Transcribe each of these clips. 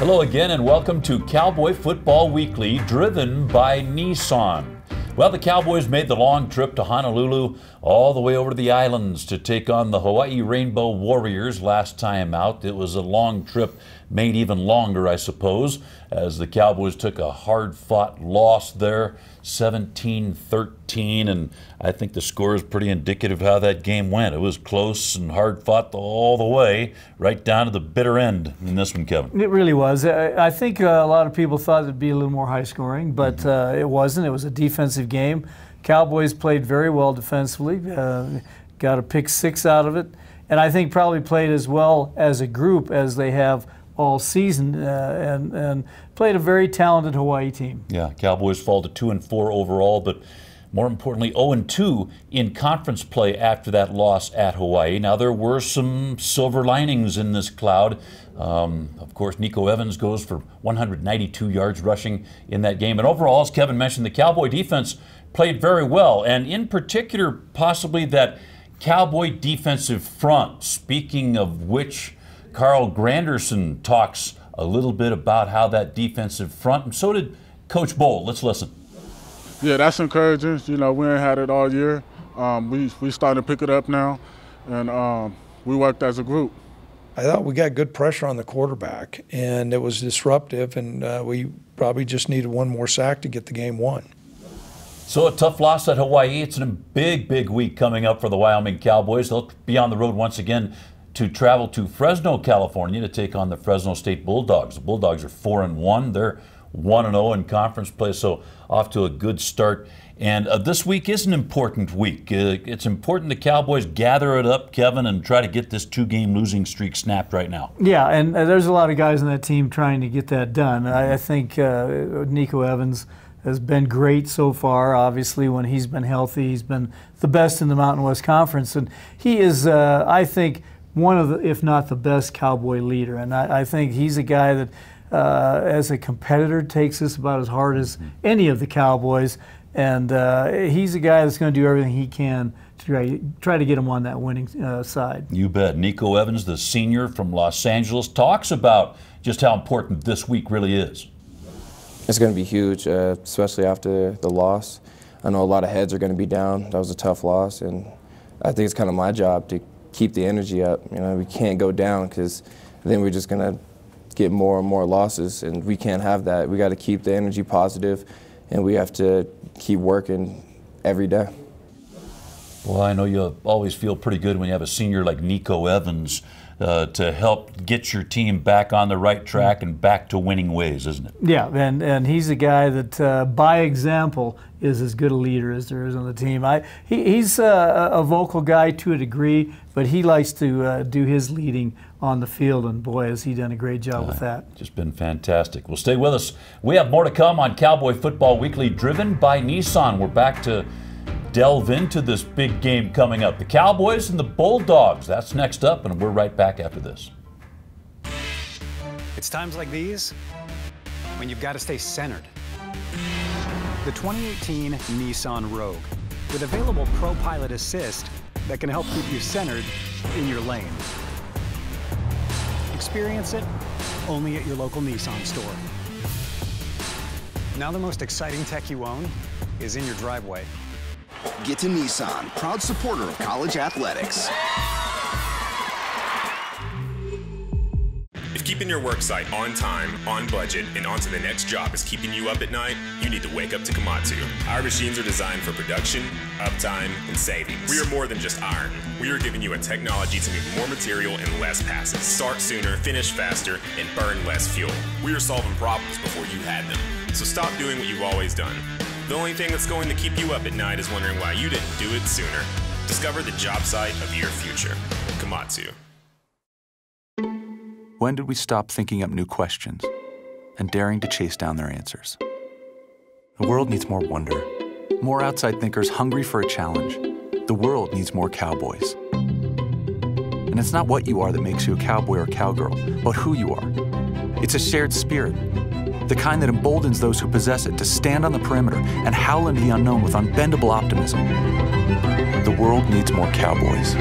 Hello again and welcome to Cowboy Football Weekly, driven by Nissan. Well, the Cowboys made the long trip to Honolulu all the way over to the islands to take on the Hawaii Rainbow Warriors last time out. It was a long trip, made even longer, I suppose, as the Cowboys took a hard-fought loss there, 17-13, and I think the score is pretty indicative of how that game went. It was close and hard-fought all the way, right down to the bitter end in this one, Kevin. It really was. I think a lot of people thought it'd be a little more high-scoring, but it wasn't. It was a defensive game. Cowboys played very well defensively, got a pick 6 out of it, and I think probably played as well as a group as they have all season, and played a very talented Hawaii team. Yeah, Cowboys fall to 2-4 overall, but more importantly 0-2 in conference play after that loss at Hawaii. Now there were some silver linings in this cloud. Of course, Nico Evans goes for 192 yards rushing in that game. And overall, as Kevin mentioned, the Cowboy defense played very well, and in particular possibly that Cowboy defensive front, speaking of which Carl Granderson talks a little bit about how that defensive front, and so did Coach Bowl. Let's listen. Yeah, that's encouraging. You know, we ain't had it all year. We starting to pick it up now, and we worked as a group. I thought we got good pressure on the quarterback, and it was disruptive, and we probably just needed one more sack to get the game won. So a tough loss at Hawaii. It's a big, big week coming up for the Wyoming Cowboys. They'll be on the road once again to travel to Fresno, California to take on the Fresno State Bulldogs. The Bulldogs are 4-1. They're 1-0 in conference play, so off to a good start. And this week is an important week. It's important the Cowboys gather it up, Kevin, and try to get this 2-game losing streak snapped right now. Yeah, and there's a lot of guys on that team trying to get that done. I think Nico Evans has been great so far. Obviously, when he's been healthy, he's been the best in the Mountain West Conference. And he is, I think, one of the, if not the best Cowboy leader. And I think he's a guy that, as a competitor, takes this about as hard as any of the Cowboys. And he's a guy that's going to do everything he can to try to get him on that winning side. You bet. Nico Evans, the senior from Los Angeles, talks about just how important this week really is. It's going to be huge, especially after the loss. I know a lot of heads are going to be down. That was a tough loss, and I think it's kind of my job to keep the energy up. You know, we can't go down because then we're just going to get more and more losses, and we can't have that. We got to keep the energy positive, and we have to keep working every day. Well, I know you always feel pretty good when you have a senior like Nico Evans to help get your team back on the right track and back to winning ways, isn't it? Yeah, and he's a guy that, by example, is as good a leader as there is on the team. He's a vocal guy to a degree, but he likes to do his leading on the field, and boy, has he done a great job with that. Just been fantastic. Well, stay with us. We have more to come on Cowboy Football Weekly, driven by Nissan. We're back to delve into this big game coming up. The Cowboys and the Bulldogs. That's next up, and we're right back after this. It's times like these when you've got to stay centered. The 2018 Nissan Rogue, with available Pro Pilot Assist that can help keep you centered in your lane. Experience it only at your local Nissan store. Now the most exciting tech you own is in your driveway. Get to Nissan, proud supporter of college athletics. If keeping your work site on time, on budget, and onto the next job is keeping you up at night, you need to wake up to Komatsu. Our machines are designed for production, uptime, and savings. We are more than just iron. We are giving you a technology to move more material in less passes, start sooner, finish faster, and burn less fuel. We are solving problems before you had them. So stop doing what you've always done. The only thing that's going to keep you up at night is wondering why you didn't do it sooner. Discover the job site of your future. Komatsu. When did we stop thinking up new questions and daring to chase down their answers? The world needs more wonder, more outside thinkers hungry for a challenge. The world needs more cowboys. And it's not what you are that makes you a cowboy or cowgirl, but who you are. It's a shared spirit, the kind that emboldens those who possess it to stand on the perimeter and howl into the unknown with unbendable optimism. The world needs more cowboys.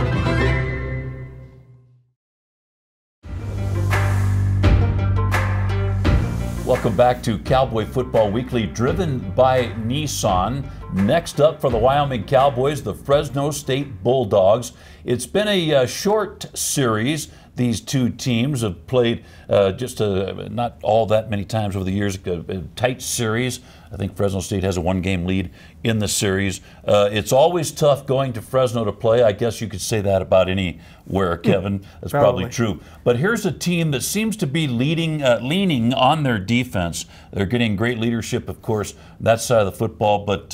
Welcome back to Cowboy Football Weekly, driven by Nissan. Next up for the Wyoming Cowboys, the Fresno State Bulldogs. It's been a short series. These two teams have played not all that many times over the years, a tight series. I think Fresno State has a one-game lead in the series. It's always tough going to Fresno to play. I guess you could say that about anywhere, Kevin. That's probably true. But here's a team that seems to be leaning on their defense. They're getting great leadership, of course, that side of the football, but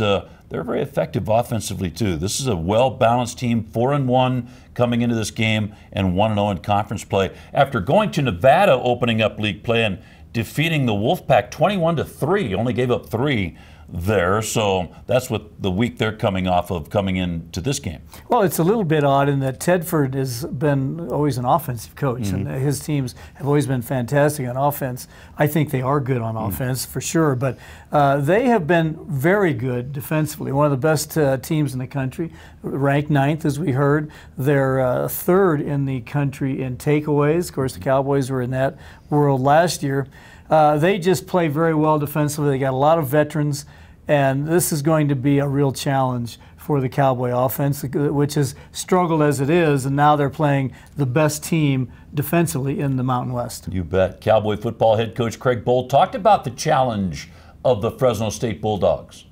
they're very effective offensively, too. This is a well-balanced team, 4-1 coming into this game and 1-0 in conference play. After going to Nevada, opening up league play and defeating the Wolfpack 21-3, only gave up 3 there, so that's what the week they're coming off of coming into this game. Well, it's a little bit odd in that Tedford has been always an offensive coach, and his teams have always been fantastic on offense. I think they are good on offense for sure, but they have been very good defensively. One of the best teams in the country, ranked 9th as we heard. They're 3rd in the country in takeaways. Of course, the Cowboys were in that world last year. They just play very well defensively. They got a lot of veterans, and this is going to be a real challenge for the Cowboy offense, which has struggled as it is, and now they're playing the best team defensively in the Mountain West. You bet. Cowboy football head coach Craig Bohl talked about the challenge of the Fresno State Bulldogs.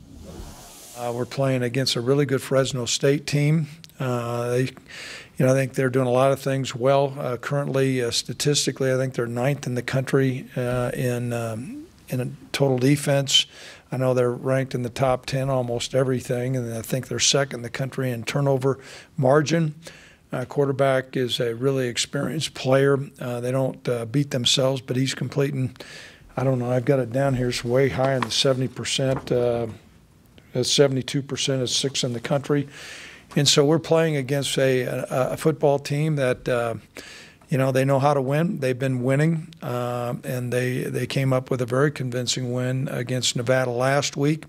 We're playing against a really good Fresno State team. I think they're doing a lot of things well. Currently, statistically, I think they're 9th in the country in total defense. I know they're ranked in the top 10 almost everything, and I think they're 2nd in the country in turnover margin. Quarterback is a really experienced player. They don't beat themselves, but he's completing, I don't know, I've got it down here, it's way high in the 70%. 72% is 6th in the country. And so we're playing against a football team that, they know how to win. They've been winning, and they came up with a very convincing win against Nevada last week.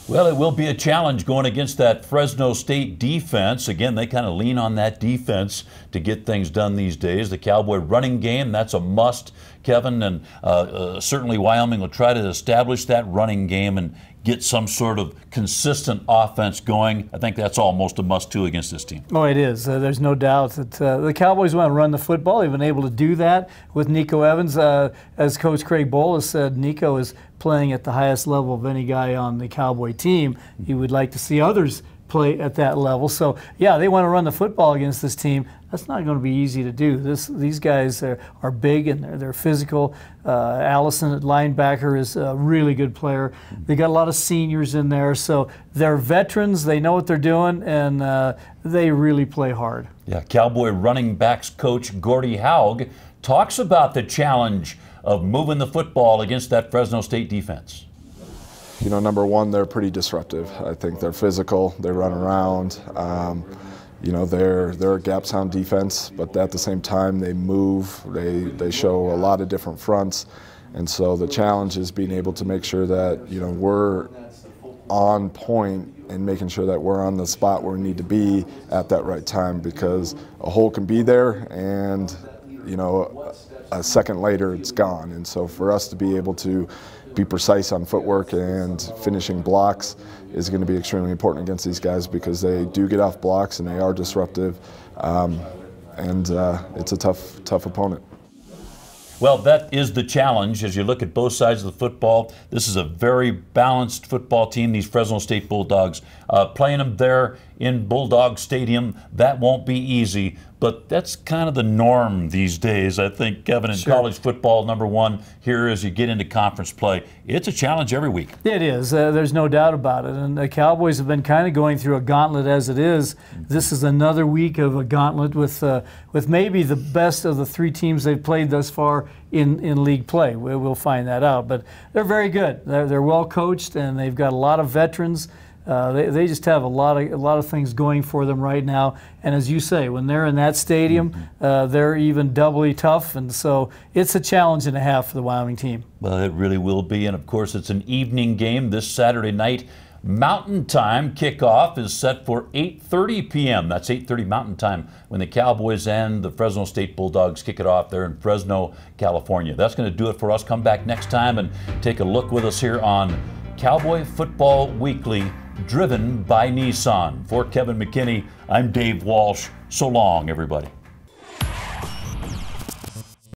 Well, it will be a challenge going against that Fresno State defense. Again, they kind of lean on that defense to get things done these days. The Cowboy running game, that's a must, Kevin, and certainly Wyoming will try to establish that running game and get some sort of consistent offense going. I think that's almost a must, too, against this team. Oh, it is. There's no doubt that the Cowboys want to run the football. They've been able to do that with Nico Evans. As Coach Craig Bohl has said, Nico is playing at the highest level of any guy on the Cowboy team. He would like to see others play at that level. So, yeah, they want to run the football against this team. That's not going to be easy to do. These guys are big and they're physical. Allison at linebacker is a really good player. They got a lot of seniors in there, so they're veterans. They know what they're doing, and they really play hard. Yeah, Cowboy running backs coach Gordy Haug talks about the challenge of moving the football against that Fresno State defense. Number one, they're pretty disruptive. I think they're physical. They run around. They're a gap sound defense, but at the same time they move. They show a lot of different fronts, and so the challenge is being able to make sure that we're on point and making sure that we're on the spot where we need to be at that right time, because a hole can be there and a second later it's gone. And so for us to be able to be precise on footwork and finishing blocks is going to be extremely important against these guys, because they do get off blocks and they are disruptive, and it's a tough opponent. Well, that is the challenge as you look at both sides of the football. This is a very balanced football team, these Fresno State Bulldogs. Playing them there in Bulldog Stadium, that won't be easy, but that's kind of the norm these days. I think, Kevin, in college football, number one, here as you get into conference play, it's a challenge every week. It is. There's no doubt about it. And the Cowboys have been kind of going through a gauntlet as it is. This is another week of a gauntlet with maybe the best of the 3 teams they've played thus far in league play. We'll find that out. But they're very good. They're well coached, and they've got a lot of veterans. They just have a lot of things going for them right now, and as you say, when they're in that stadium, they're even doubly tough, and so it's a challenge and a half for the Wyoming team. Well, it really will be, and of course it's an evening game this Saturday night Mountain Time kickoff is set for 8:30 p.m. That's 8:30 Mountain Time when the Cowboys and the Fresno State Bulldogs kick it off there in Fresno, California. That's going to do it for us. Come back next time and take a look with us here on Cowboy Football Weekly, driven by Nissan. For Kevin McKinney, I'm Dave Walsh. So long, everybody.